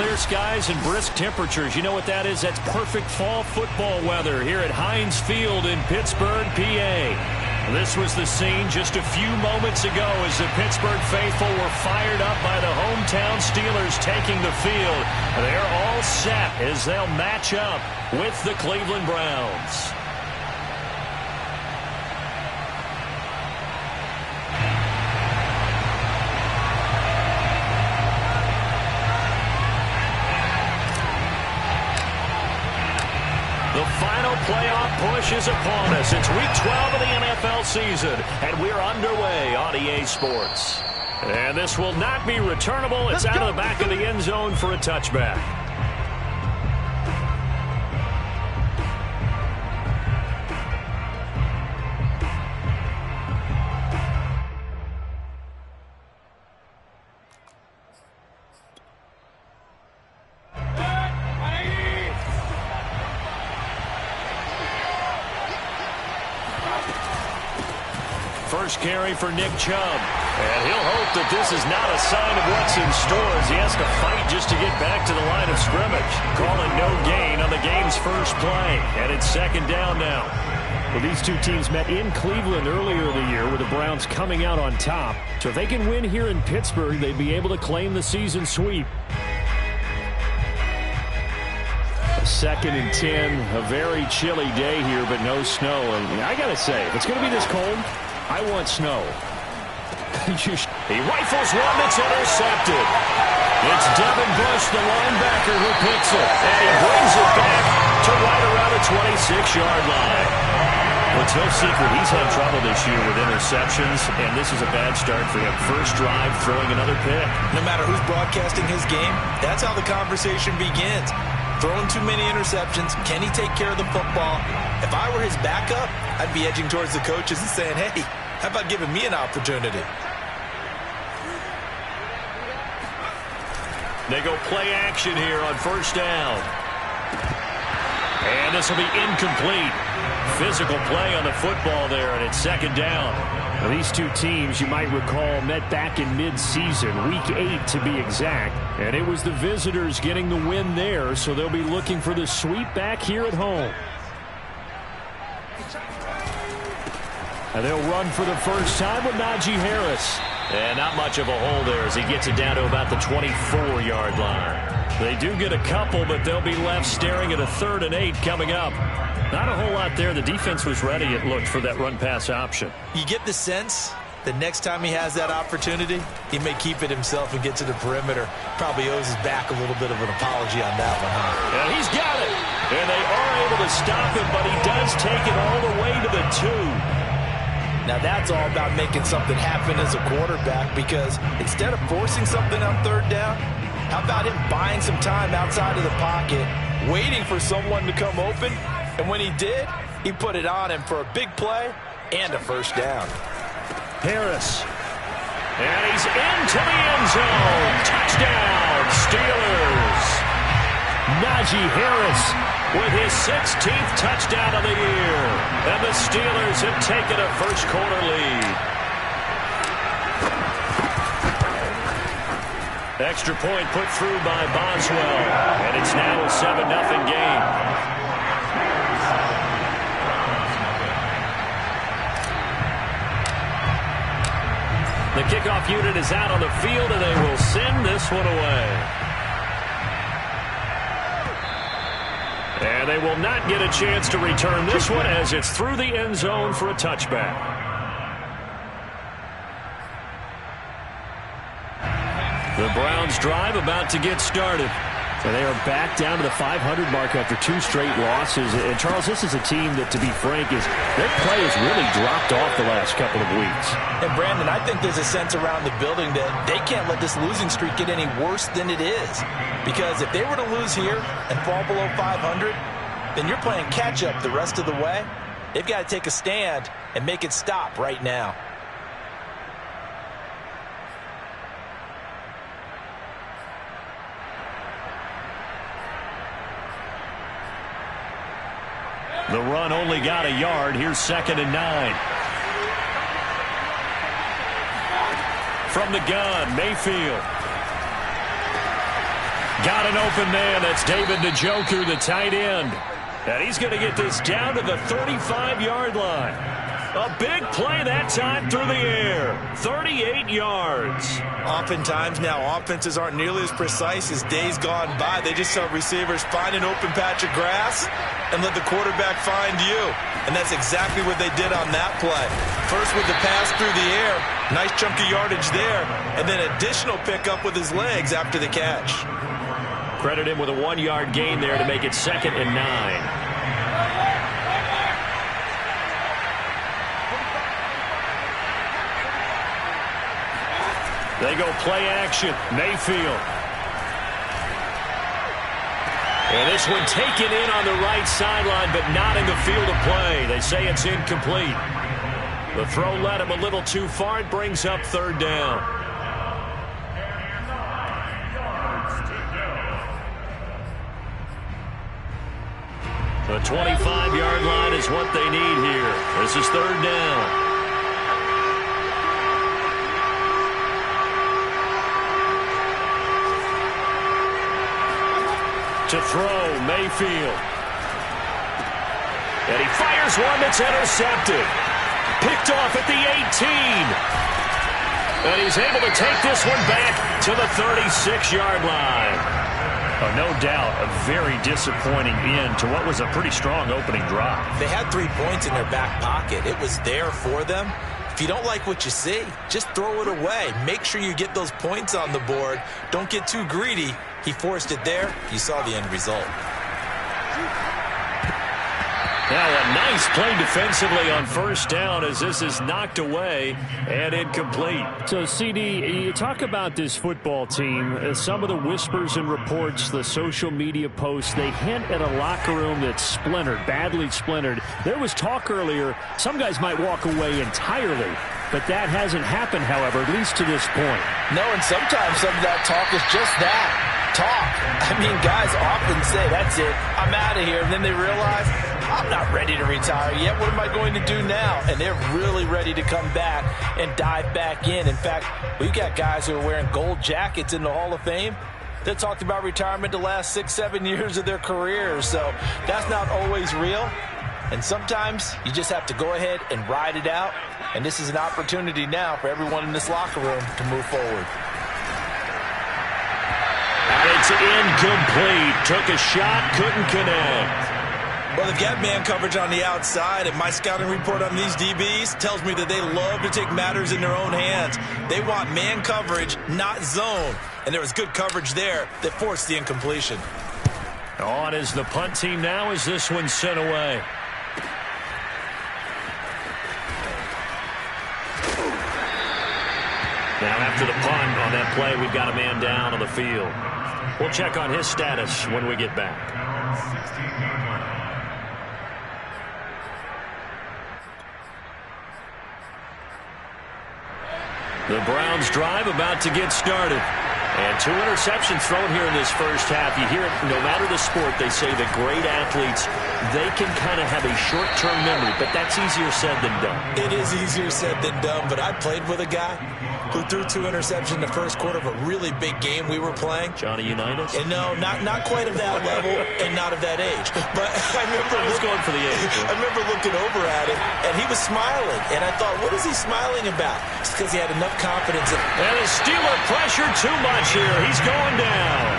clear skies and brisk temperatures. You know what that is? That's perfect fall football weather here at Heinz Field in Pittsburgh, PA. This was the scene just a few moments ago as the Pittsburgh faithful were fired up by the hometown Steelers taking the field. They're all set as they'll match up with the Cleveland Browns. The final playoff push is upon us. It's week 12 of the NFL season, and we're underway on EA Sports. And this will not be returnable. It's out of the back of the end zone for a touchback. First carry for Nick Chubb. And he'll hope that this is not a sign of what's in store as he has to fight just to get back to the line of scrimmage. Calling no gain on the game's first play. And it's second down now. Well, these two teams met in Cleveland earlier in the year with the Browns coming out on top. So if they can win here in Pittsburgh, they'd be able to claim the season sweep. Second and 10, a very chilly day here, but no snow. And I got to say, if it's going to be this cold, I want snow. He rifles one that's intercepted. It's Devin Bush, the linebacker, who picks it. And he brings it back to right around the 26-yard line. Well, it's no secret he's had trouble this year with interceptions, and this is a bad start for him. First drive, throwing another pick. No matter who's broadcasting his game, that's how the conversation begins. Throwing too many interceptions. Can he take care of the football? If I were his backup, I'd be edging towards the coaches and saying, hey, how about giving me an opportunity? They go play action here on first down. And this will be incomplete. Physical play on the football there, and it's second down. Now, these two teams, you might recall, met back in mid-season, week 8 to be exact. And it was the visitors getting the win there, so they'll be looking for the sweep back here at home. And they'll run for the first time with Najee Harris. And not much of a hole there as he gets it down to about the 24-yard line. They do get a couple, but they'll be left staring at a 3rd and 8 coming up. Not a whole lot there. The defense was ready, it looked, for that run-pass option. You get the sense that next time he has that opportunity, he may keep it himself and get to the perimeter. Probably owes his back a little bit of an apology on that one, huh? And he's got it. And they are able to stop him, but he does take it all the way to the 2. Now that's all about making something happen as a quarterback, because instead of forcing something on 3rd down, how about him buying some time outside of the pocket, waiting for someone to come open, and when he did, he put it on him for a big play and a first down. Harris. And he's into the end zone. Touchdown, Steelers. Najee Harris with his 16th touchdown of the year. And the Steelers have taken a first-quarter lead. Extra point put through by Boswell. And it's now a 7-0 game. The kickoff unit is out on the field, and they will send this one away. And they will not get a chance to return this one as it's through the end zone for a touchback. The Browns drive about to get started. And they are back down to the 500 mark after 2 straight losses. And, Charles, this is a team that, to be frank, their play has really dropped off the last couple of weeks. And, Brandon, I think there's a sense around the building that they can't let this losing streak get any worse than it is. Because if they were to lose here and fall below 500, then you're playing catch-up the rest of the way. They've got to take a stand and make it stop right now. The run only got a yard. Here's 2nd and 9. From the gun, Mayfield. Got an open man. That's David Njoku, the tight end. And he's going to get this down to the 35-yard line. A big play that time through the air. 38 yards. Oftentimes now, offenses aren't nearly as precise as days gone by. They just tell receivers, find an open patch of grass and let the quarterback find you. And that's exactly what they did on that play. First with the pass through the air. Nice chunky yardage there. And then additional pickup with his legs after the catch. Credit him with a 1-yard gain there to make it 2nd and 9. They go play action. Mayfield. And this one taken in on the right sideline, but not in the field of play. They say it's incomplete. The throw led him a little too far. It brings up 3rd down. The 25-yard line is what they need here. This is 3rd down. To throw, Mayfield. And he fires one that's intercepted. Picked off at the 18. And he's able to take this one back to the 36-yard line. Oh, no doubt, a very disappointing end to what was a pretty strong opening drive. They had 3 points in their back pocket. It was there for them. If you don't like what you see, just throw it away. Make sure you get those points on the board. Don't get too greedy. He forced it there. You saw the end result. Now a nice play defensively on 1st down as this is knocked away and incomplete. So, CD, you talk about this football team. Some of the whispers and reports, the social media posts, they hint at a locker room that's splintered, badly splintered. There was talk earlier, some guys might walk away entirely. But that hasn't happened, however, at least to this point. No, and sometimes some of that talk is just that. Talk. I mean, guys often say, that's it, I'm out of here. And then they realize, I'm not ready to retire yet. What am I going to do now? And they're really ready to come back and dive back in. In fact, we've got guys who are wearing gold jackets in the Hall of Fame that talked about retirement the last 6-7 years of their careers. So that's not always real. And sometimes you just have to go ahead and ride it out. And this is an opportunity now for everyone in this locker room to move forward. It's incomplete. Took a shot, couldn't connect. Well, they've got man coverage on the outside, and my scouting report on these DBs tells me that they love to take matters in their own hands. They want man coverage, not zone. And there was good coverage there that forced the incompletion. On is the punt team now as this one's sent away. Now after the punt on that play, we've got a man down on the field. We'll check on his status when we get back. The Browns drive about to get started. And 2 interceptions thrown here in this first half. You hear it, no matter the sport, they say the great athletes, they can kind of have a short-term memory, but that's easier said than done. It is easier said than done, but I played with a guy who threw 2 interceptions in the first quarter of a really big game we were playing. Johnny Unitas? And no, not quite of that level and not of that age. But I was going for the age. I remember looking over at him, and he was smiling. And I thought, what is he smiling about? It's because he had enough confidence. And the Steeler pressure too much here. He's going down.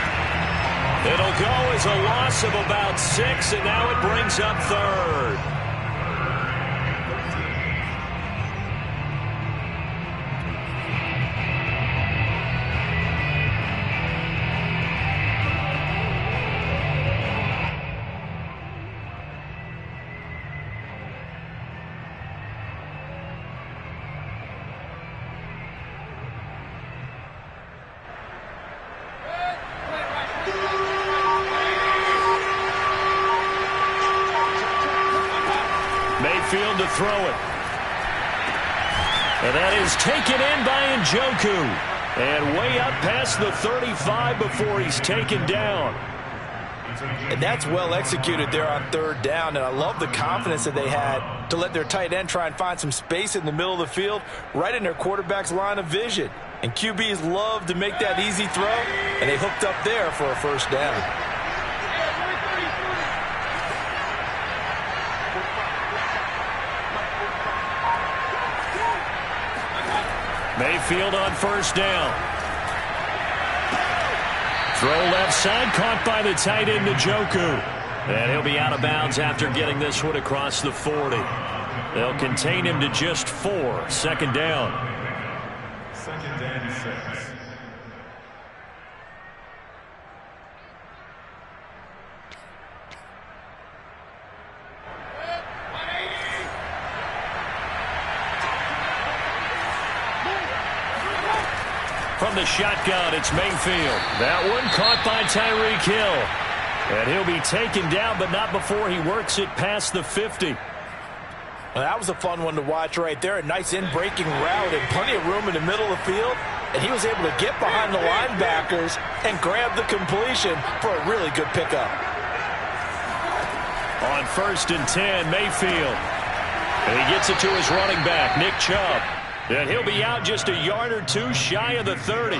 It'll go as a loss of about 6, and now it brings up 3rd. Mayfield to throw it. And that is taken in by Njoku. And way up past the 35 before he's taken down. And that's well executed there on 3rd down. And I love the confidence that they had to let their tight end try and find some space in the middle of the field, right in their quarterback's line of vision. And QBs love to make that easy throw, and they hooked up there for a first down. Mayfield on first down. Throw left side, caught by the tight end, Njoku. And he'll be out of bounds after getting this one across the 40. They'll contain him to just 4. Second down. Second and 6. From the shotgun, it's Mayfield. That one caught by Tyreek Hill. And he'll be taken down, but not before he works it past the 50. Well, that was a fun one to watch right there. A nice in-breaking route and plenty of room in the middle of the field. And he was able to get behind the linebackers and grab the completion for a really good pickup. On first and 10, Mayfield. And he gets it to his running back, Nick Chubb. And he'll be out just a yard or two shy of the 30.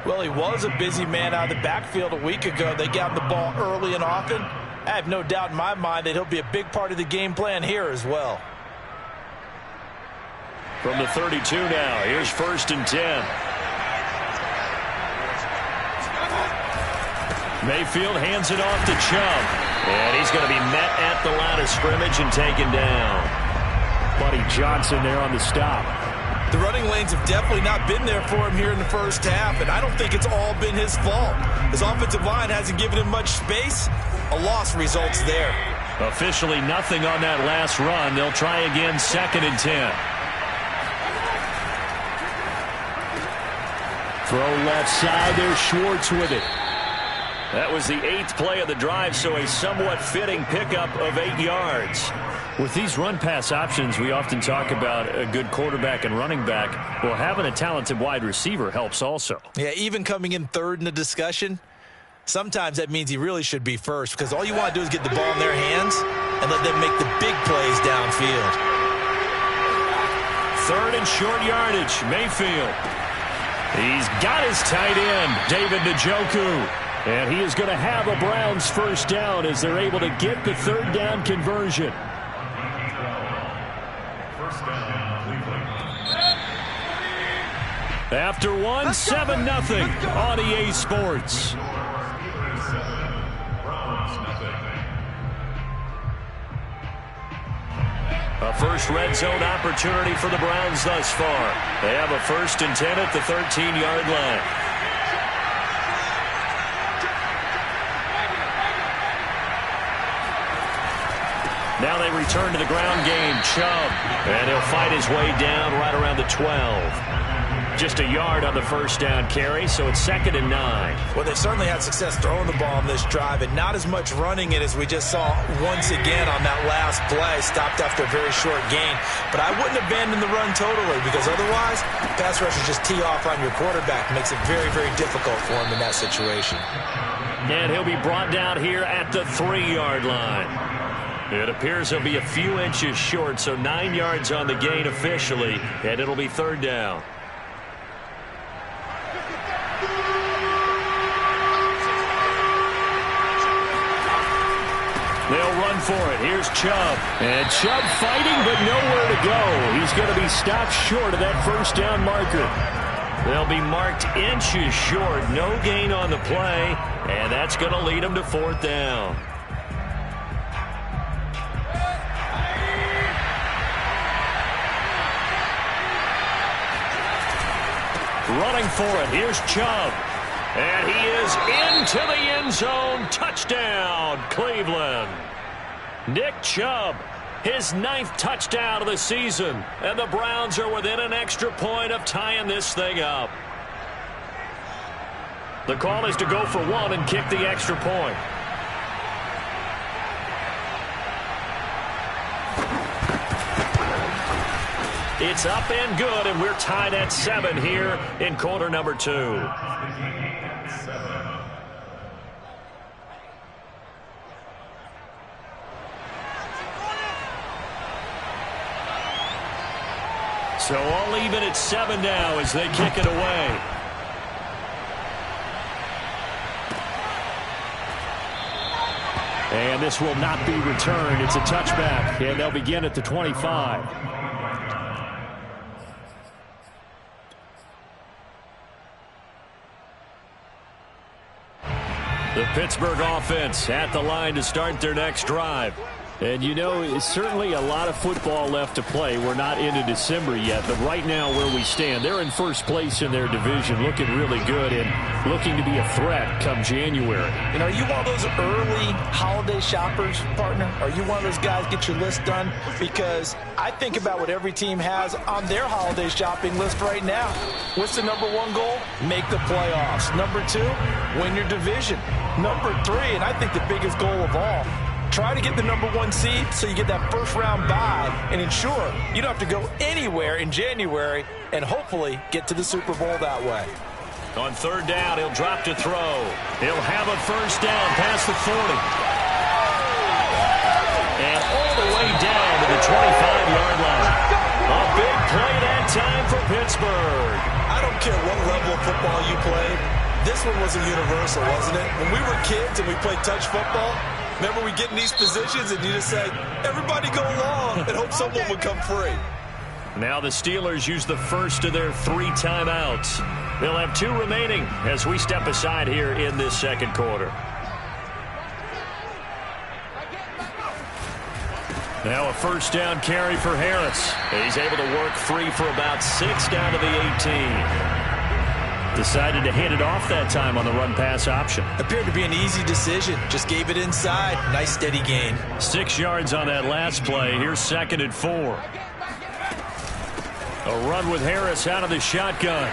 Well, he was a busy man out of the backfield a week ago. They got him the ball early and often. I have no doubt in my mind that he'll be a big part of the game plan here as well. From the 32 now, here's first and 10. Mayfield hands it off to Chubb. And he's going to be met at the line of scrimmage and taken down. Buddy Johnson there on the stop. The running lanes have definitely not been there for him here in the first half, and I don't think it's all been his fault. His offensive line hasn't given him much space. A loss results there. Officially nothing on that last run. They'll try again, second and 10. Throw left side, there's Schwartz with it. That was the 8th play of the drive, so a somewhat fitting pickup of 8 yards. With these run-pass options, we often talk about a good quarterback and running back. Well, having a talented wide receiver helps also. Yeah, even coming in third in the discussion, sometimes that means he really should be first, because all you want to do is get the ball in their hands and let them make the big plays downfield. Third and short yardage, Mayfield. He's got his tight end, David Njoku. And he is going to have a Browns first down as they're able to get the third down conversion. After one, 7-0 on EA Sports. A first red zone opportunity for the Browns thus far. They have a first and 10 at the 13-yard line. Now they return to the ground game. Chubb. And he'll fight his way down right around the 12. Just a yard on the first down carry, so it's second and 9. Well, they certainly had success throwing the ball on this drive, and not as much running it as we just saw once again on that last play. Stopped after a very short gain. But I wouldn't abandon the run totally, because otherwise, pass rushers just tee off on your quarterback. Makes it very, very difficult for him in that situation. And he'll be brought down here at the 3-yard line. It appears he'll be a few inches short, so 9 yards on the gain officially, and it'll be third down. They'll run for it. Here's Chubb. And Chubb fighting, but nowhere to go. He's going to be stopped short of that first down marker. They'll be marked inches short. No gain on the play, and that's going to lead them to fourth down. Running for it. Here's Chubb. And he is into the end zone. Touchdown, Cleveland. Nick Chubb, his 9th touchdown of the season. And the Browns are within an extra point of tying this thing up. The call is to go for one and kick the extra point. It's up and good, and we're tied at 7 here in quarter number 2. So all even at 7 now as they kick it away. And this will not be returned. It's a touchback, and they'll begin at the 25. The Pittsburgh offense at the line to start their next drive. And you know, it's certainly a lot of football left to play. We're not into December yet, but right now where we stand, they're in first place in their division, looking really good and looking to be a threat come January. And are you one of those early holiday shoppers, partner? Are you one of those guys get your list done? Because I think about what every team has on their holiday shopping list right now. What's the #1 goal? Make the playoffs. #2, win your division. #3, and I think the biggest goal of all, try to get the #1 seed so you get that first-round bye and ensure you don't have to go anywhere in January and hopefully get to the Super Bowl that way. On 3rd down, he'll drop to throw. He'll have a first down past the 40. And all the way down to the 25-yard line. A big play that time for Pittsburgh. I don't care what level of football you played. This one was a universal, wasn't it? When we were kids and we played touch football, remember we get in these positions and you just say, everybody go along and hope someone would come free. Now the Steelers use the first of their 3 timeouts. They'll have 2 remaining as we step aside here in this second quarter. Now a first down carry for Harris. He's able to work free for about 6 down to the 18. Decided to hand it off that time on the run-pass option. Appeared to be an easy decision. Just gave it inside. Nice steady gain. 6 yards on that last play. Here's 2nd and 4. A run with Harris out of the shotgun.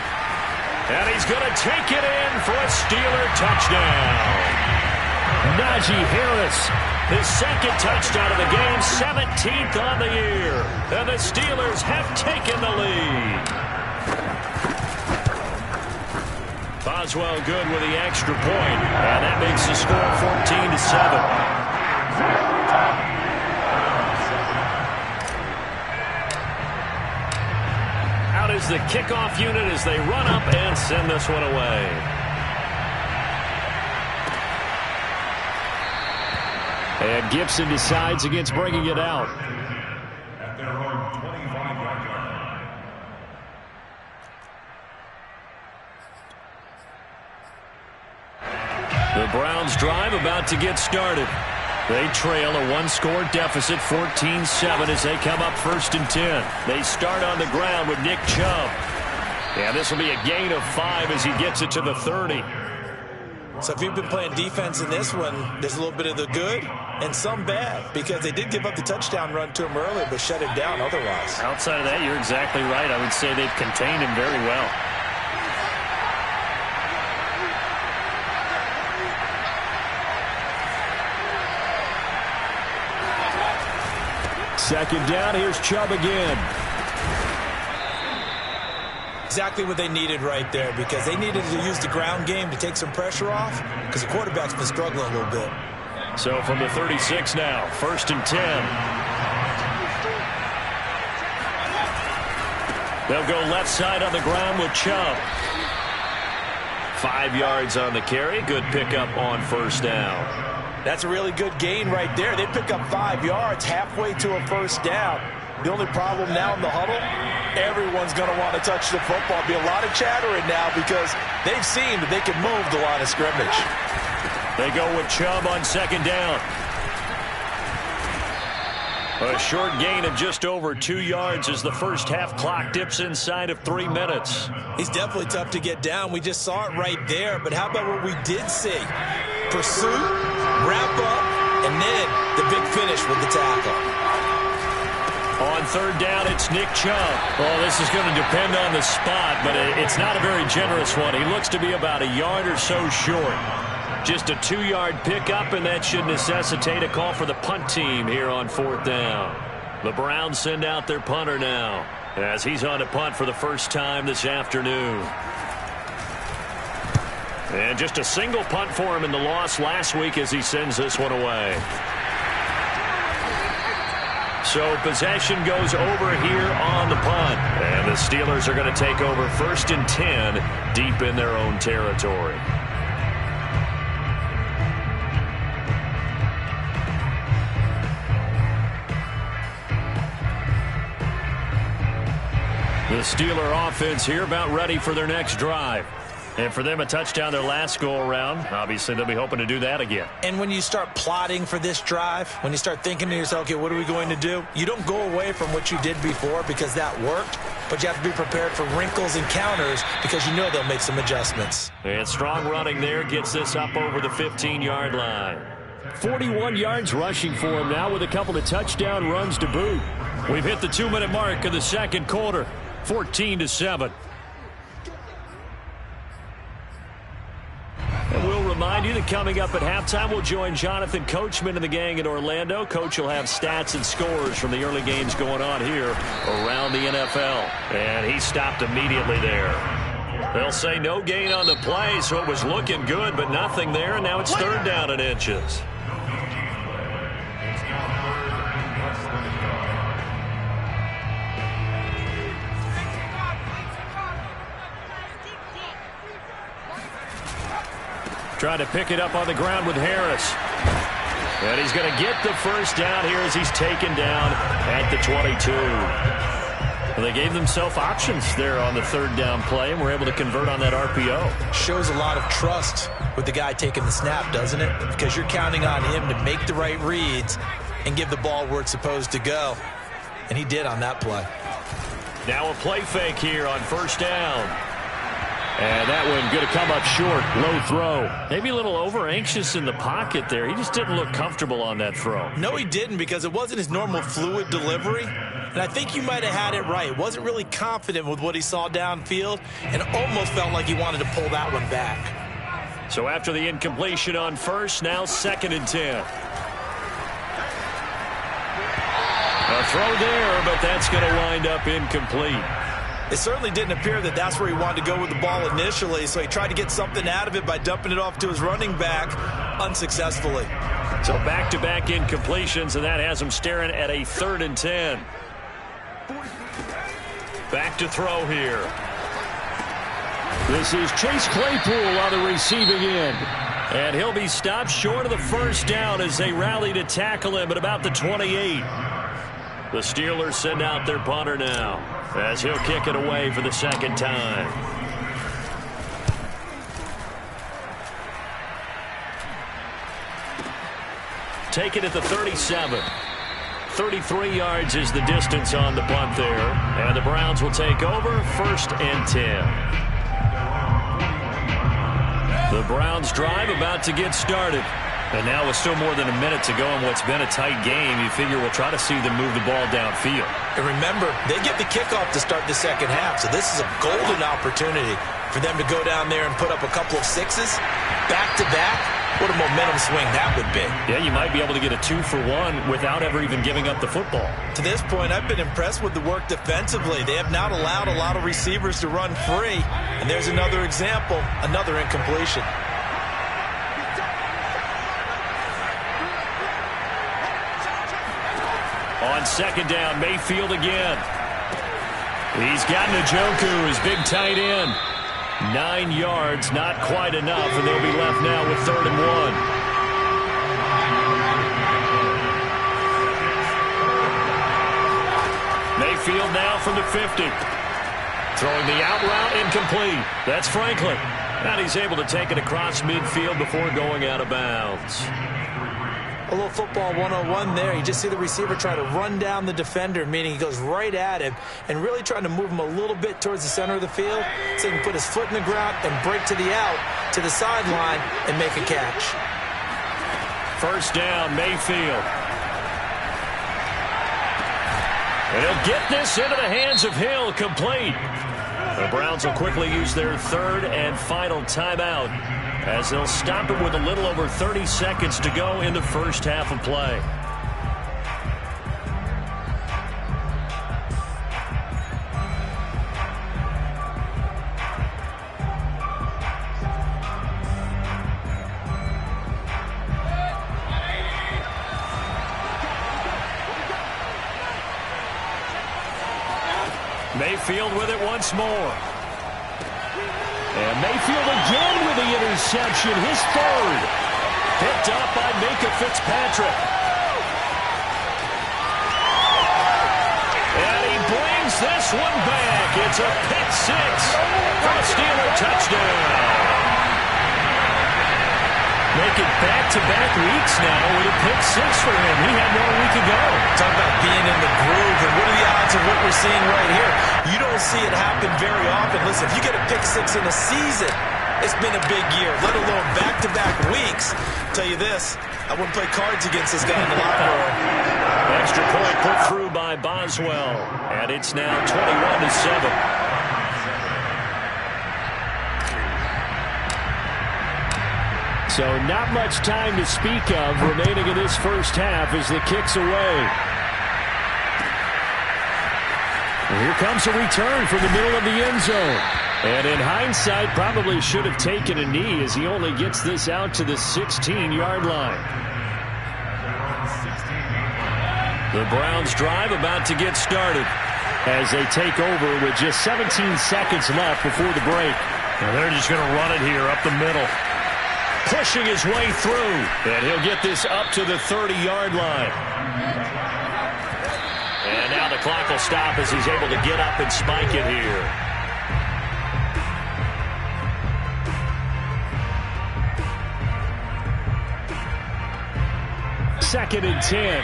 And he's going to take it in for a Steeler touchdown. Najee Harris, his 2nd touchdown of the game, 17th on the year. And the Steelers have taken the lead. Boswell good with the extra point, and that makes the score 14-7. Out is the kickoff unit as they run up and send this one away. And Gibson decides against bringing it out. At their own 25-yard line. The Browns drive about to get started. They trail a 1-score deficit, 14-7, as they come up 1st and 10. They start on the ground with Nick Chubb. And this will be a gain of 5 as he gets it to the 30. So if you've been playing defense in this one, there's a little bit of the good and some bad, because they did give up the touchdown run to him earlier but shut him down otherwise. Outside of that, you're exactly right. I would say they've contained him very well. Second down, here's Chubb again. Exactly what they needed right there, because they needed to use the ground game to take some pressure off, because the quarterback's been struggling a little bit. So from the 36 now, 1st and 10. They'll go left side on the ground with Chubb. 5 yards on the carry. Good pickup on 1st down. That's a really good gain right there. They pick up 5 yards halfway to a 1st down. The only problem now in the huddle, everyone's going to want to touch the football. Be a lot of chattering now because they've seen that they can move the line of scrimmage. They go with Chubb on 2nd down. A short gain of just over 2 yards as the first half clock dips inside of 3 minutes. He's definitely tough to get down. We just saw it right there. But how about what we did see? Pursuit, wrap up, and then the big finish with the tackle. On 3rd down, it's Nick Chubb. Well, this is going to depend on the spot, but it's not a very generous one. He looks to be about a yard or so short. Just a 2-yard pickup, and that should necessitate a call for the punt team here on 4th down. The Browns send out their punter now, as he's on to punt for the first time this afternoon. And just a single punt for him in the loss last week as he sends this one away. So possession goes over here on the punt. And the Steelers are going to take over 1st and 10 deep in their own territory. The Steeler offense here about ready for their next drive. And for them, a touchdown their last go-around. Obviously, they'll be hoping to do that again. And when you start plotting for this drive, when you start thinking to yourself, okay, what are we going to do? You don't go away from what you did before because that worked, but you have to be prepared for wrinkles and counters because you know they'll make some adjustments. And strong running there gets this up over the 15-yard line. 41 yards rushing for him now with a couple of touchdown runs to boot. We've hit the 2-minute mark of the second quarter, 14-7. And we'll remind you that coming up at halftime, we'll join Jonathan Coachman and the gang in Orlando. Coach will have stats and scores from the early games going on here around the NFL. And he stopped immediately there. They'll say no gain on the play, so it was looking good, but nothing there, and now it's 3rd down and inches. Trying to pick it up on the ground with Harris. And he's going to get the 1st down here as he's taken down at the 22. Well, they gave themselves options there on the 3rd down play and were able to convert on that RPO. Shows a lot of trust with the guy taking the snap, doesn't it? Because you're counting on him to make the right reads and give the ball where it's supposed to go. And he did on that play. Now a play fake here on 1st down. And that one going to come up short. Low throw. Maybe a little over-anxious in the pocket there. He just didn't look comfortable on that throw. No, he didn't, because it wasn't his normal fluid delivery. And I think you might have had it right. Wasn't really confident with what he saw downfield and almost felt like he wanted to pull that one back. So after the incompletion on 1st, now 2nd and 10. A throw there, but that's going to wind up incomplete. It certainly didn't appear that that's where he wanted to go with the ball initially, so he tried to get something out of it by dumping it off to his running back unsuccessfully. So back-to-back incompletions, and that has him staring at a 3rd and 10. Back to throw here. This is Chase Claypool on the receiving end. And he'll be stopped short of the 1st down as they rally to tackle him at about the 28. The Steelers send out their punter now as he'll kick it away for the 2nd time. Take it at the 37. 33 yards is the distance on the punt there. And the Browns will take over 1st and 10. The Browns drive about to get started. And now with still more than a minute to go in what's been a tight game, you figure we'll try to see them move the ball downfield. And remember, they get the kickoff to start the 2nd half, so this is a golden opportunity for them to go down there and put up a couple of 6s back-to-back. What a momentum swing that would be. Yeah, you might be able to get a 2-for-1 without ever even giving up the football. To this point, I've been impressed with the work defensively. They have not allowed a lot of receivers to run free. And there's another example, another incompletion. On 2nd down, Mayfield again. He's got Njoku, his big tight end. 9 yards, not quite enough, and they'll be left now with 3rd and 1. Mayfield now from the 50. Throwing the out route, incomplete. That's Franklin. And he's able to take it across midfield before going out of bounds. A little football 101 there. You just see the receiver try to run down the defender, meaning he goes right at him and really trying to move him a little bit towards the center of the field so he can put his foot in the ground and break to the out, to the sideline, and make a catch. 1st down, Mayfield. And he'll get this into the hands of Hill, complete. The Browns will quickly use their 3rd and final timeout as they'll stop it with a little over 30 seconds to go in the 1st half of play. Mayfield with it once more. And Mayfield again with the interception, his third. Picked up by Minka Fitzpatrick. And he brings this one back. It's a pick six for a Steeler touchdown. Making back-to-back weeks now with a pick six for him. He had 1 week ago. Talk about being in the groove, and what are the odds of what we're seeing right here? You don't see it happen very often. Listen, if you get a pick six in a season, it's been a big year, let alone back-to-back weeks. Tell you this, I wouldn't play cards against this guy in the locker room. Extra point put through by Boswell, and it's now 21-7. So not much time to speak of remaining in this first half as the kick's away. And here comes a return from the middle of the end zone. And in hindsight, probably should have taken a knee as he only gets this out to the 16-yard line. The Browns drive about to get started as they take over with just 17 seconds left before the break. And they're just going to run it here up the middle. Pushing his way through, and he'll get this up to the 30-yard line. And now the clock will stop as he's able to get up and spike it here. Second and 10.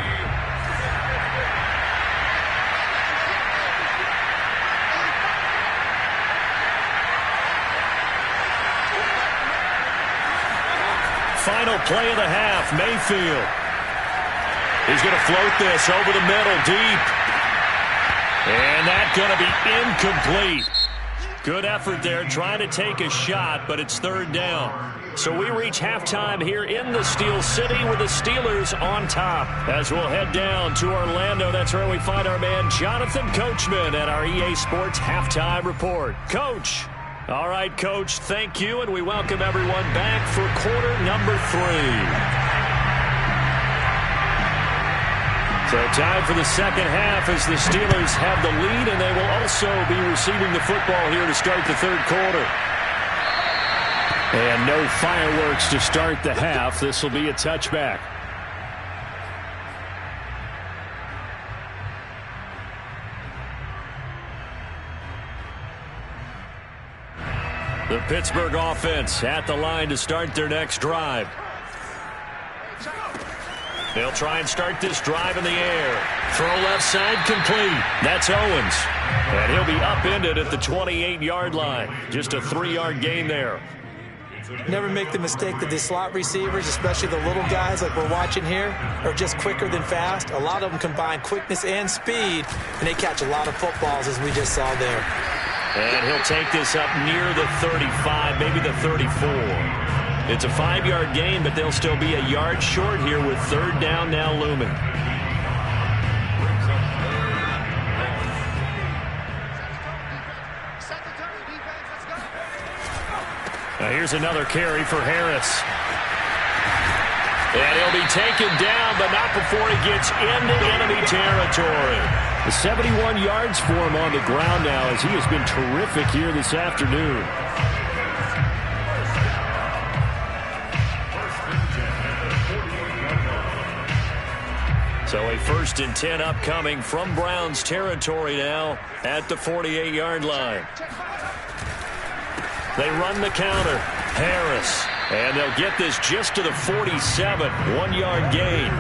Final play of the half, Mayfield. He's going to float this over the middle, deep. And that's going to be incomplete. Good effort there, trying to take a shot, but it's third down. So we reach halftime here in the Steel City with the Steelers on top. As we'll head down to Orlando, that's where we find our man Jonathan Coachman at our EA Sports Halftime Report. Coach. All right, Coach, thank you, and we welcome everyone back for quarter number 3. So time for the second half as the Steelers have the lead, and they will also be receiving the football here to start the third quarter. And no fireworks to start the half. This will be a touchback. The Pittsburgh offense at the line to start their next drive. They'll try and start this drive in the air. Throw left side complete. That's Owens. And he'll be upended at the 28-yard line. Just a 3-yard gain there. Never make the mistake that the slot receivers, especially the little guys like we're watching here, are just quicker than fast. A lot of them combine quickness and speed, and they catch a lot of footballs, as we just saw there. And he'll take this up near the 35, maybe the 34. It's a 5-yard gain, but they'll still be a yard short here with third down now looming. Now here's another carry for Harris. And he'll be taken down, but not before he gets into enemy territory. 71 yards for him on the ground now as he has been terrific here this afternoon. So a 1st and 10 upcoming from Browns territory now at the 48-yard line. They run the counter. Harris. And they'll get this just to the 47. 1-yard gain.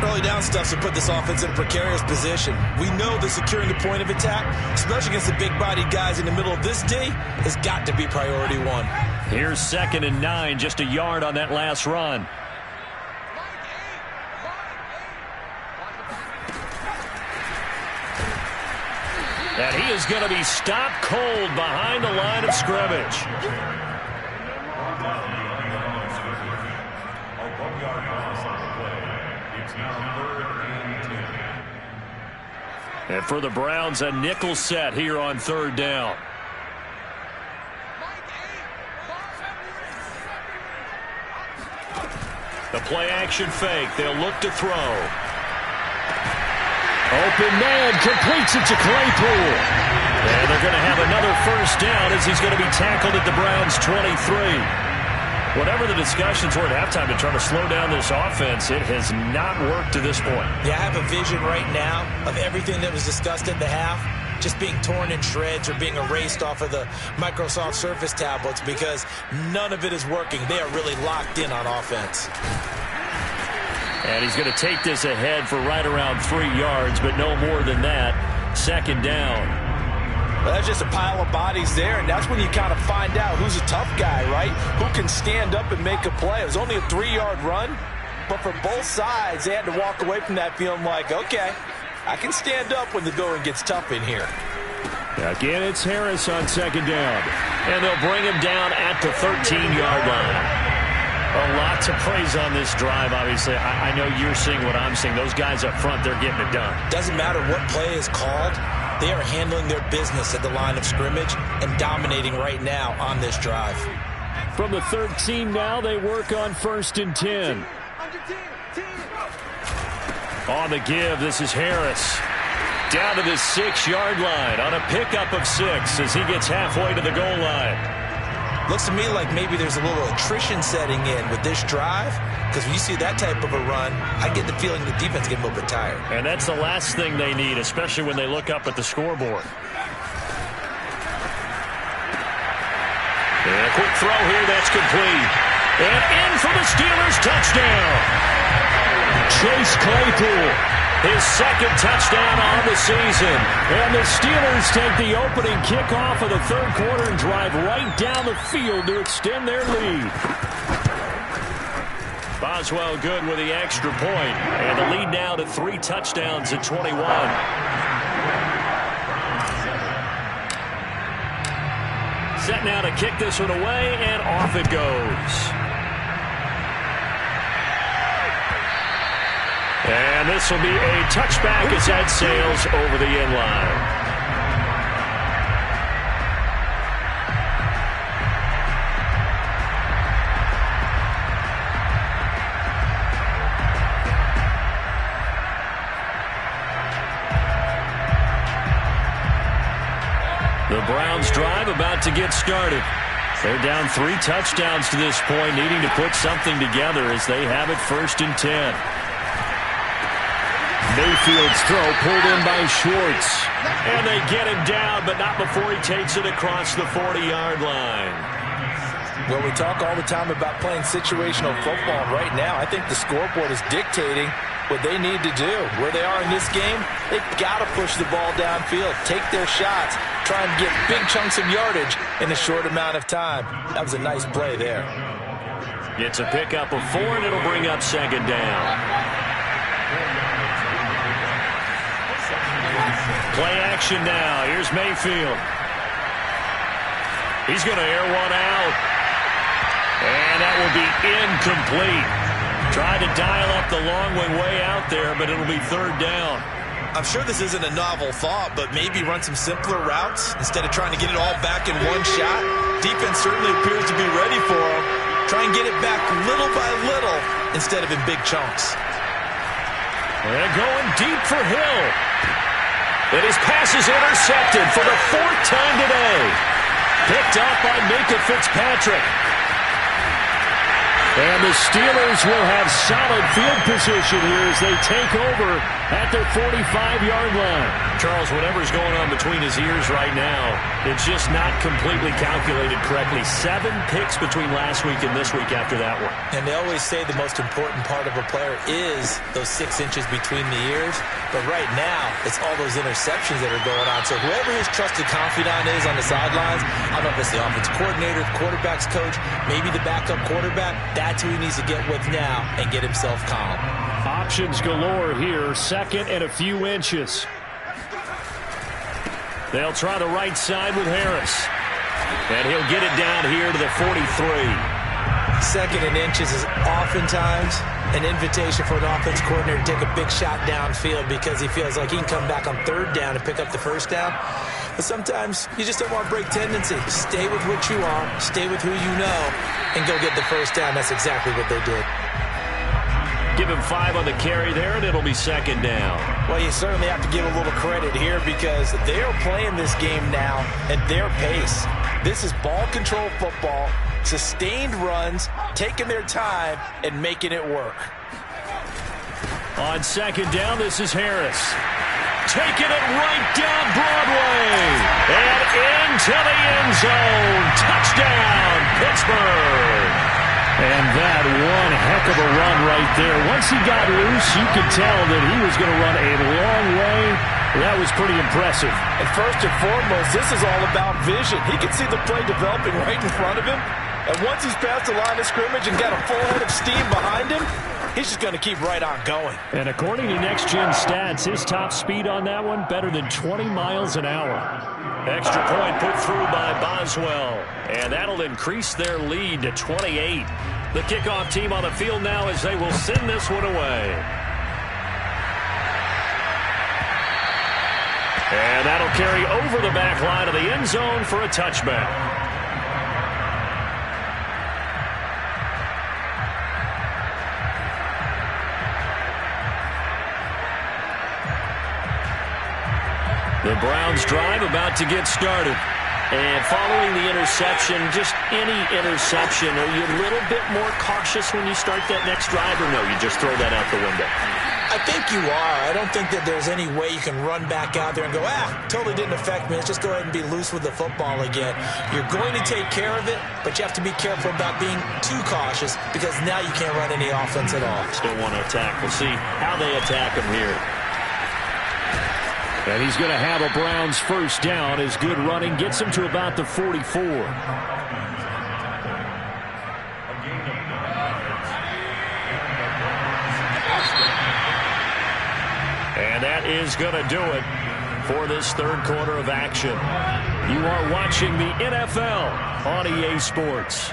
Early down stuff to put this offense in a precarious position. We know that securing the point of attack, especially against the big-bodied guys in the middle of this D, has got to be priority 1. Here's 2nd and 9, just a yard on that last run. And he is going to be stopped cold behind the line of scrimmage. And for the Browns, a nickel set here on third down. The play action fake. They'll look to throw. Open man completes it to Claypool. And they're going to have another first down as he's going to be tackled at the Browns' 23. Whatever the discussions were at halftime to try to slow down this offense, it has not worked to this point. Yeah, I have a vision right now of everything that was discussed at the half just being torn in shreds or being erased off of the Microsoft Surface tablets because none of it is working. They are really locked in on offense. And he's going to take this ahead for right around 3 yards, but no more than that. Second down. Well, that's just a pile of bodies there, and that's when you kind of find out who's a tough guy, right? Who can stand up and make a play. It was only a 3-yard run, but for both sides, they had to walk away from that feeling like, okay, I can stand up when the going gets tough in here. Again, it's Harris on second down, and they'll bring him down at the 13-yard line. A lot to praise on this drive, obviously. I know you're seeing what I'm seeing. Those guys up front, they're getting it done. Doesn't matter what play is called. They are handling their business at the line of scrimmage and dominating right now on this drive. From the 13 now, they work on 1st and 10. On the give, this is Harris. Down to the 6-yard line on a pickup of 6 as he gets halfway to the goal line. Looks to me like maybe there's a little attrition setting in with this drive, because when you see that type of a run, I get the feeling the defense gets a little bit tired. And that's the last thing they need, especially when they look up at the scoreboard. And a quick throw here, that's complete. And in for the Steelers, touchdown. Chase Claypool. His second touchdown on the season. And the Steelers take the opening kickoff of the third quarter and drive right down the field to extend their lead. Boswell good with the extra point. And the lead now to 3 touchdowns at 21. Set now to kick this one away, and off it goes. And this will be a touchback as that sails over the end line. The Browns drive about to get started. They're down 3 touchdowns to this point, needing to put something together as they have it 1st and 10. Mayfield's throw pulled in by Schwartz. And they get him down, but not before he takes it across the 40-yard line. Well, we talk all the time about playing situational football. Right now, I think the scoreboard is dictating what they need to do. Where they are in this game, they've got to push the ball downfield, take their shots, try and get big chunks of yardage in a short amount of time. That was a nice play there. Gets a pickup of 4, and it'll bring up second down. Play action now. Here's Mayfield. He's going to air one out. And that will be incomplete. Tried to dial up the long way out there, but it'll be 3rd down. I'm sure this isn't a novel thought, but maybe run some simpler routes instead of trying to get it all back in one shot. Defense certainly appears to be ready for him. Try and get it back little by little instead of in big chunks. And going deep for Hill. And his pass is intercepted for the 4th time today. Picked up by Minkah Fitzpatrick. And the Steelers will have solid field position here as they take over at their 45-yard line. Charles, whatever's going on between his ears right now, it's just not completely calculated correctly. 7 picks between last week and this week after that one. And they always say the most important part of a player is those 6 inches between the ears. But right now, it's all those interceptions that are going on. So whoever his trusted confidant is on the sidelines, I don't know if it's the offense coordinator, the quarterback's coach, maybe the backup quarterback, that's who he needs to get with now and get himself calm. Options galore here. 2nd and a few inches. They'll try the right side with Harris. And he'll get it down here to the 43. 2nd and inches is oftentimes an invitation for an offense coordinator to take a big shot downfield because he feels like he can come back on 3rd down and pick up the 1st down. But sometimes you just don't want to break tendency. Stay with what you are, stay with who you know, and go get the 1st down. That's exactly what they did. Give him 5 on the carry there, and it'll be second down. Well, you certainly have to give a little credit here because they are playing this game now at their pace. This is ball control football, sustained runs, taking their time, and making it work. On second down, this is Harris. Taking it right down Broadway. And into the end zone. Touchdown, Pittsburgh. And that one heck of a run right there. Once he got loose, you could tell that he was going to run a long way. That was pretty impressive. And first and foremost, this is all about vision. He can see the play developing right in front of him. And once he's past the line of scrimmage and got a full head of steam behind him, he's just going to keep right on going. And according to Next Gen Stats, his top speed on that one, better than 20 miles an hour. Extra point put through by Boswell. And that'll increase their lead to 28. The kickoff team on the field now as they will send this one away. And that'll carry over the back line of the end zone for a touchback. The Browns drive about to get started. And following the interception, just any interception, are you a little bit more cautious when you start that next drive, or no, you just throw that out the window? I think you are. I don't think that there's any way you can run back out there and go, totally didn't affect me. Let's just go ahead and be loose with the football again. You're going to take care of it, but you have to be careful about being too cautious because now you can't run any offense at all. Still want to attack. We'll see how they attack him here. And he's going to have a Browns first down. His good running gets him to about the 44. And that is going to do it for this third quarter of action. You are watching the NFL on EA Sports.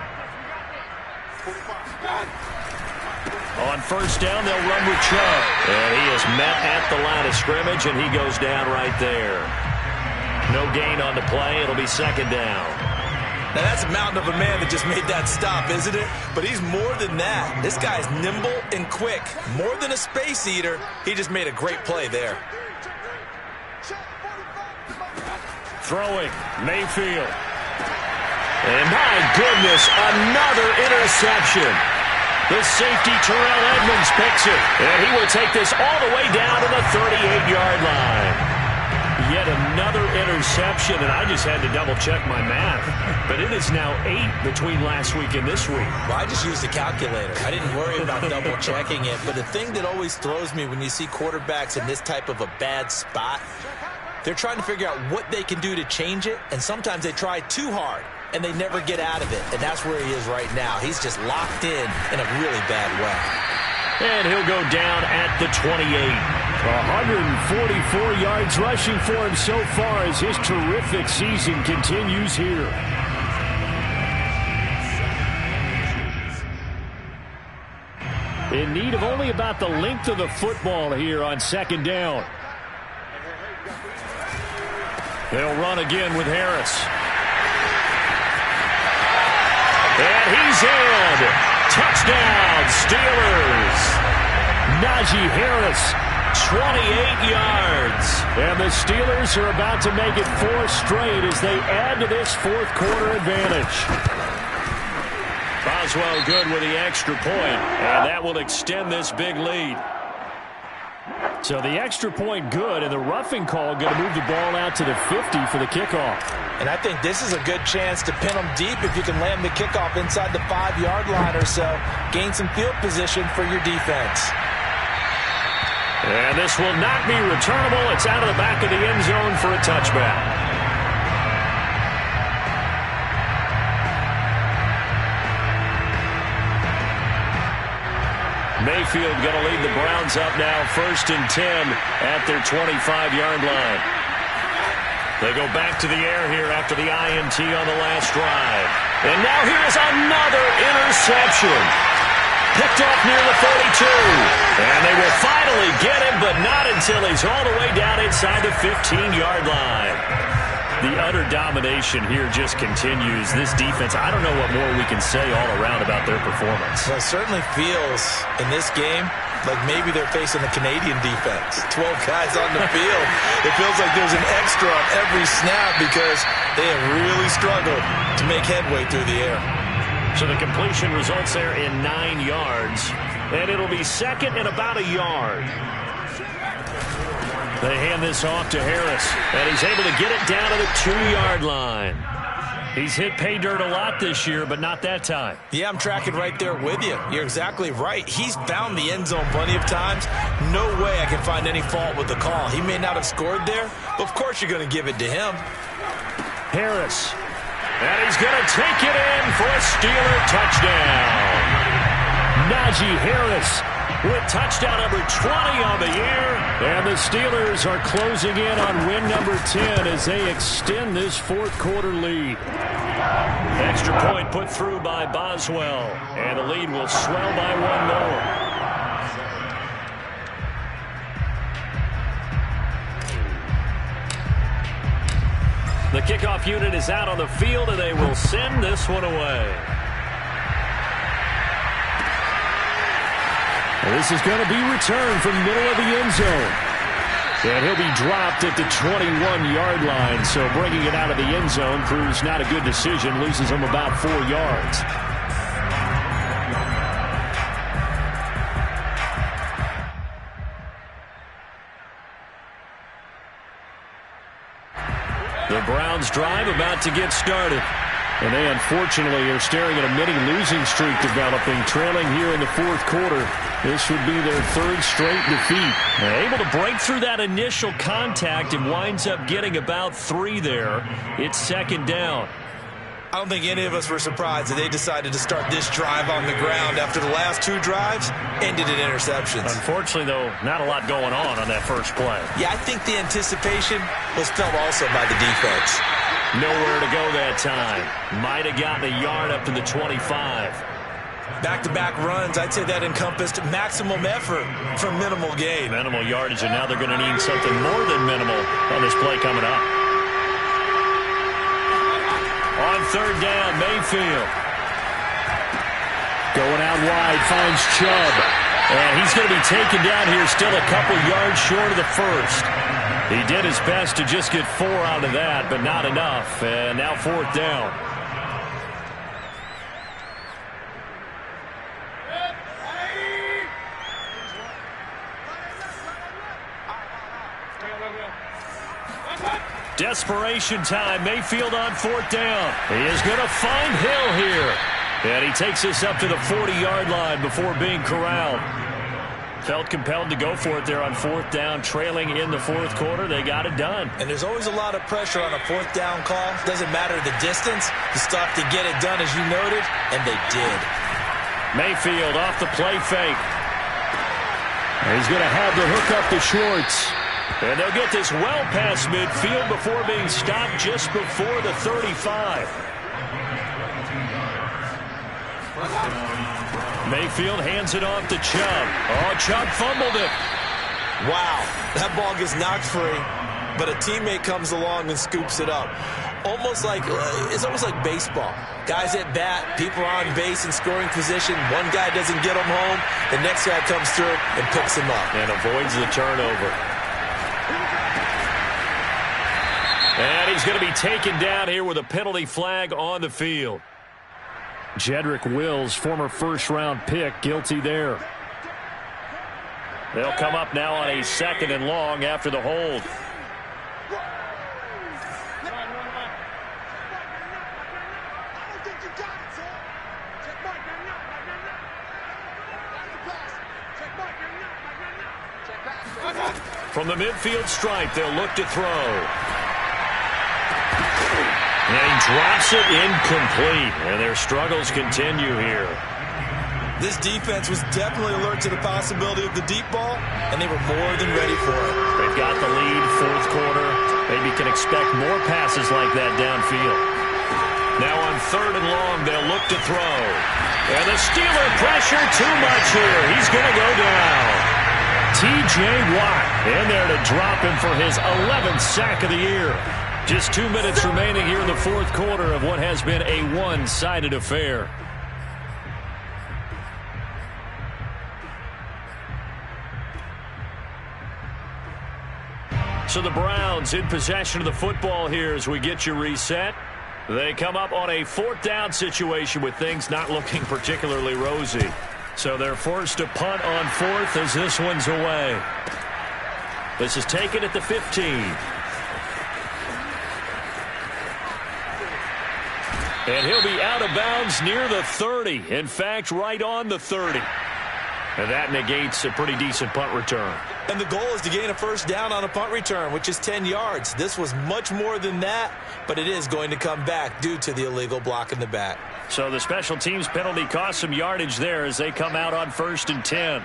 On first down, they'll run with Chubb. And he is met at the line of scrimmage, and he goes down right there. No gain on the play. It'll be second down. Now, that's a mountain of a man that just made that stop, isn't it? But he's more than that. This guy's nimble and quick. More than a space eater. He just made a great play there. Throwing, Mayfield. And my goodness, another interception. The safety, Terrell Edmonds, picks it. And he will take this all the way down to the 38-yard line. Yet another interception, and I just had to double-check my math. But it is now 8 between last week and this week. Well, I just used a calculator. I didn't worry about double-checking it. But the thing that always throws me when you see quarterbacks in this type of a bad spot, they're trying to figure out what they can do to change it, and sometimes they try too hard. And they never get out of it. And that's where he is right now. He's just locked in a really bad way. And he'll go down at the 28. 144 yards rushing for him so far as his terrific season continues here. In need of only about the length of the football here on second down. They'll run again with Harris. And he's in. Touchdown, Steelers. Najee Harris, 28 yards. And the Steelers are about to make it 4 straight as they add to this fourth quarter advantage. Boswell good with the extra point, and that will extend this big lead. So the extra point good, and the roughing call going to move the ball out to the 50 for the kickoff. And I think this is a good chance to pin them deep if you can land the kickoff inside the 5-yard line or so. Gain some field position for your defense. And this will not be returnable. It's out of the back of the end zone for a touchback. Mayfield going to lead the Browns up now, 1st and 10 at their 25-yard line. They go back to the air here after the INT on the last drive. And now here's another interception. Picked off near the 32. And they will finally get him, but not until he's all the way down inside the 15-yard line. The utter domination here just continues. This defense, I don't know what more we can say all around about their performance. Well, it certainly feels in this game like maybe they're facing the Canadian defense. 12 guys on the field. It feels like there's an extra on every snap because they have really struggled to make headway through the air. So the completion results there in 9 yards, and it'll be second and about a yard. They hand this off to Harris, and he's able to get it down to the 2-yard line. He's hit pay dirt a lot this year, but not that time. Yeah, I'm tracking right there with you. You're exactly right. He's found the end zone plenty of times. No way I can find any fault with the call. He may not have scored there, but of course you're going to give it to him. Harris. And he's going to take it in for a Steeler touchdown. Najee Harris with touchdown number 20 on the year. And the Steelers are closing in on win number 10 as they extend this fourth quarter lead. Extra point put through by Boswell. And the lead will swell by 1 more. The kickoff unit is out on the field, and they will send this one away. This is going to be returned from the middle of the end zone. And he'll be dropped at the 21-yard line, so bringing it out of the end zone proves not a good decision, loses him about 4 yards. The Browns drive about to get started. And they unfortunately are staring at a mini losing streak developing, trailing here in the fourth quarter. This would be their 3rd straight defeat. They're able to break through that initial contact and winds up getting about 3 there. It's second down. I don't think any of us were surprised that they decided to start this drive on the ground after the last 2 drives ended in interceptions. Unfortunately, though, not a lot going on that first play. Yeah, I think the anticipation was felt also by the defense. Nowhere to go that time. Might have gotten a yard up to the 25. Back-to-back runs, I'd say that encompassed maximum effort for minimal gain. Minimal yardage, and now they're going to need something more than minimal on this play coming up. On third down, Mayfield. Going out wide, finds Chubb. And he's going to be taken down here still a couple yards short of the first. He did his best to just get 4 out of that, but not enough. And now fourth down. Desperation time. Mayfield on fourth down. He is going to find Hill here. And he takes this up to the 40-yard line before being corralled. Felt compelled to go for it there on fourth down, trailing in the fourth quarter. They got it done. And there's always a lot of pressure on a fourth down call. Doesn't matter the distance. You still have to get it done, as you noted, and they did. Mayfield off the play fake. He's going to have the hook up to Schwartz. And they'll get this well past midfield before being stopped just before the 35. Mayfield hands it off to Chubb. Oh, Chubb fumbled it. Wow, that ball gets knocked free, but a teammate comes along and scoops it up. It's almost like baseball. Guys at bat, people are on base in scoring position. One guy doesn't get them home. The next guy comes through and picks him up. And avoids the turnover. And he's going to be taken down here with a penalty flag on the field. Jedrick Wills, former first-round pick, guilty there. They'll come up now on a 2nd and long after the hold. From the midfield stripe, they'll look to throw. And he drops it incomplete. And their struggles continue here. This defense was definitely alert to the possibility of the deep ball, and they were more than ready for it. They've got the lead, fourth quarter. Maybe can expect more passes like that downfield. Now on 3rd and long, they'll look to throw. And the Steeler pressure too much here. He's going to go down. T.J. Watt in there to drop him for his 11th sack of the year. Just 2 minutes remaining here in the fourth quarter of what has been a one-sided affair. So the Browns in possession of the football here as we get you reset. They come up on a 4th down situation with things not looking particularly rosy. So they're forced to punt on 4th as this one's away. This is taken at the 15. And he'll be out of bounds near the 30. In fact, right on the 30. And that negates a pretty decent punt return. And the goal is to gain a first down on a punt return, which is 10 yards. This was much more than that, but it is going to come back due to the illegal block in the back. So the special teams penalty cost some yardage there as they come out on 1st and 10.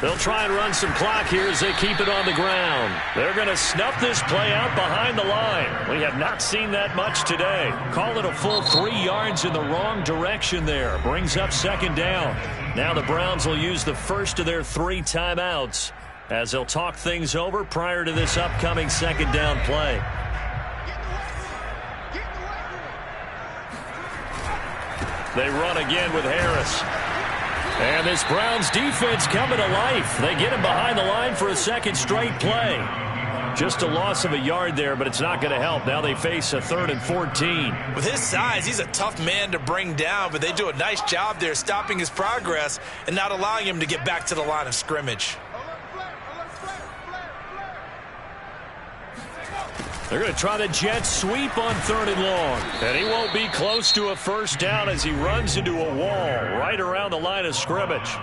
They'll try and run some clock here as they keep it on the ground. They're going to snuff this play out behind the line. We have not seen that much today. Call it a full 3 yards in the wrong direction there. Brings up 2nd down. Now the Browns will use the first of their 3 timeouts as they'll talk things over prior to this upcoming 2nd down play. They run again with Harris. And this Browns defense coming to life. They get him behind the line for a 2nd straight play. Just a loss of a yard there, but it's not going to help. Now they face a 3rd and 14. With his size, he's a tough man to bring down, but they do a nice job there stopping his progress and not allowing him to get back to the line of scrimmage. They're going to try the jet sweep on 3rd and long. And he won't be close to a first down as he runs into a wall right around the line of scrimmage.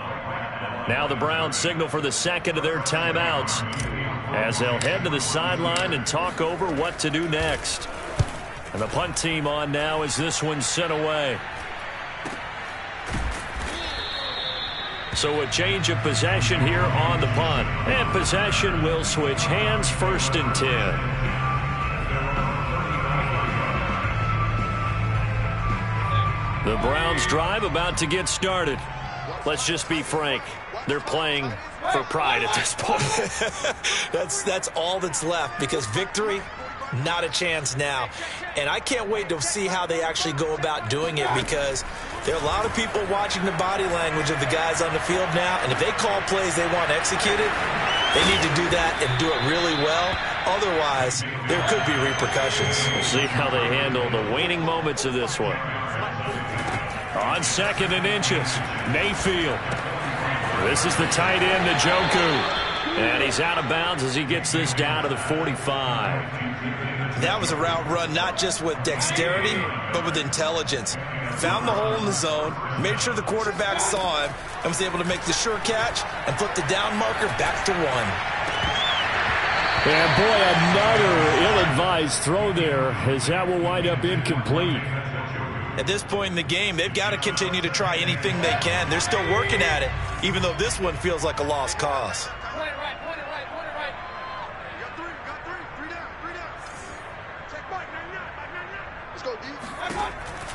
Now the Browns signal for the 2nd of their timeouts as they'll head to the sideline and talk over what to do next. And the punt team on now as this one's sent away. So a change of possession here on the punt. And possession will switch hands, 1st and 10. The Browns drive about to get started. Let's just be frank. They're playing for pride at this point. That's all that's left because victory, not a chance now. And I can't wait to see how they actually go about doing it because there are a lot of people watching the body language of the guys on the field now. And if they call plays they want executed, they need to do that and do it really well. Otherwise, there could be repercussions. We'll see how they handle the waning moments of this one. On 2nd and inches, Mayfield. This is the tight end, Njoku. And he's out of bounds as he gets this down to the 45. That was a route run not just with dexterity, but with intelligence. Found the hole in the zone, made sure the quarterback saw him, and was able to make the sure catch and flip the down marker back to 1. And boy, another ill-advised throw there as that will wind up incomplete. At this point in the game, they've got to continue to try anything they can. They're still working at it, even though this one feels like a lost cause.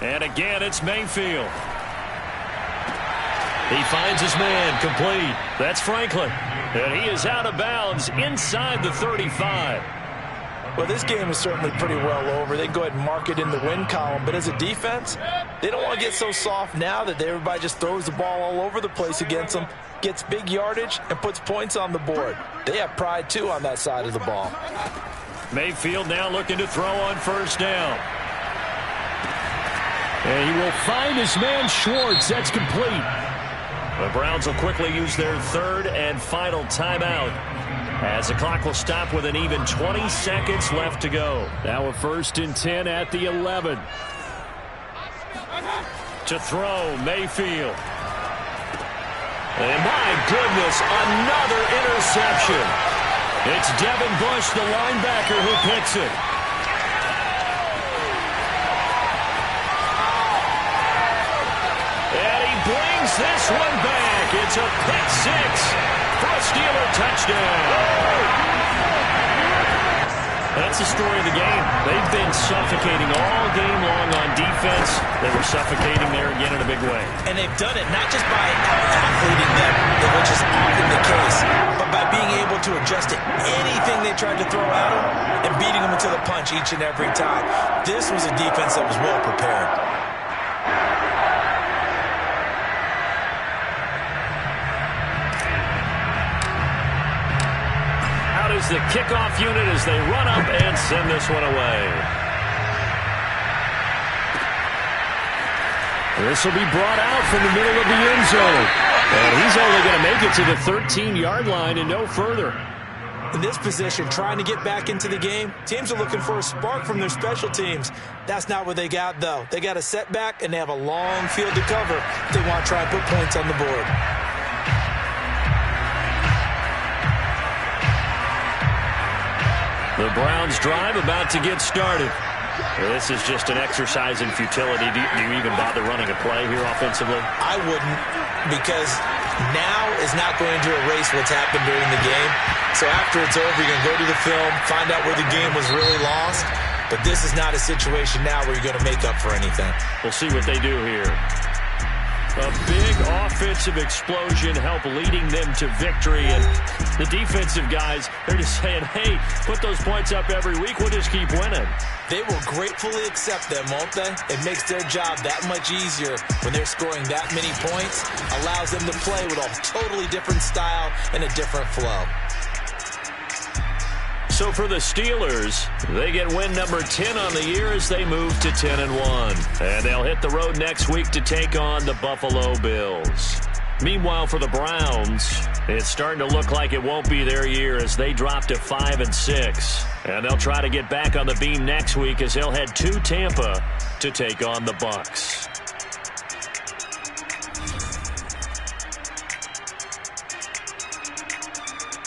And again, it's Mayfield. He finds his man complete. That's Franklin. And he is out of bounds inside the 35. Well, this game is certainly pretty well over. They can go ahead and mark it in the win column. But as a defense, they don't want to get so soft now that everybody just throws the ball all over the place against them, gets big yardage, and puts points on the board. They have pride, too, on that side of the ball. Mayfield now looking to throw on 1st down. And he will find his man Schwartz. That's complete. The Browns will quickly use their 3rd and final timeout as the clock will stop with an even 20 seconds left to go. Now a 1st and 10 at the 11. To throw, Mayfield. And my goodness, another interception. It's Devin Bush, the linebacker, who picks it. And he brings this one back. It's a pick 6 for a Steeler touchdown. That's the story of the game. They've been suffocating all game long on defense. They were suffocating there again in a big way. And they've done it not just by out-athleting them, which is often the case, but by being able to to adjust to anything they tried to throw at him and beating him into the punch each and every time. This was a defense that was well prepared. Out is the kickoff unit as they run up and send this one away. This will be brought out from the middle of the end zone. And he's only going to make it to the 13-yard line and no further. In this position, trying to get back into the game, teams are looking for a spark from their special teams. That's not what they got, though. They got a setback, and they have a long field to cover if they want to try and put points on the board. The Browns drive about to get started. This is just an exercise in futility. Do you even bother running a play here offensively? I wouldn't, because now is not going to erase what's happened during the game. So after it's over, you're going to go to the film, find out where the game was really lost. But this is not a situation now where you're going to make up for anything. We'll see what they do here. A big offensive explosion help leading them to victory. And the defensive guys, they're just saying, hey, put those points up every week. We'll just keep winning. They will gratefully accept them, won't they? It makes their job that much easier when they're scoring that many points. Allows them to play with a totally different style and a different flow. So for the Steelers, they get win number 10 on the year as they move to 10-1. And they'll hit the road next week to take on the Buffalo Bills. Meanwhile, for the Browns, it's starting to look like it won't be their year as they drop to 5-6. And they'll try to get back on the beam next week as they'll head to Tampa to take on the Bucs.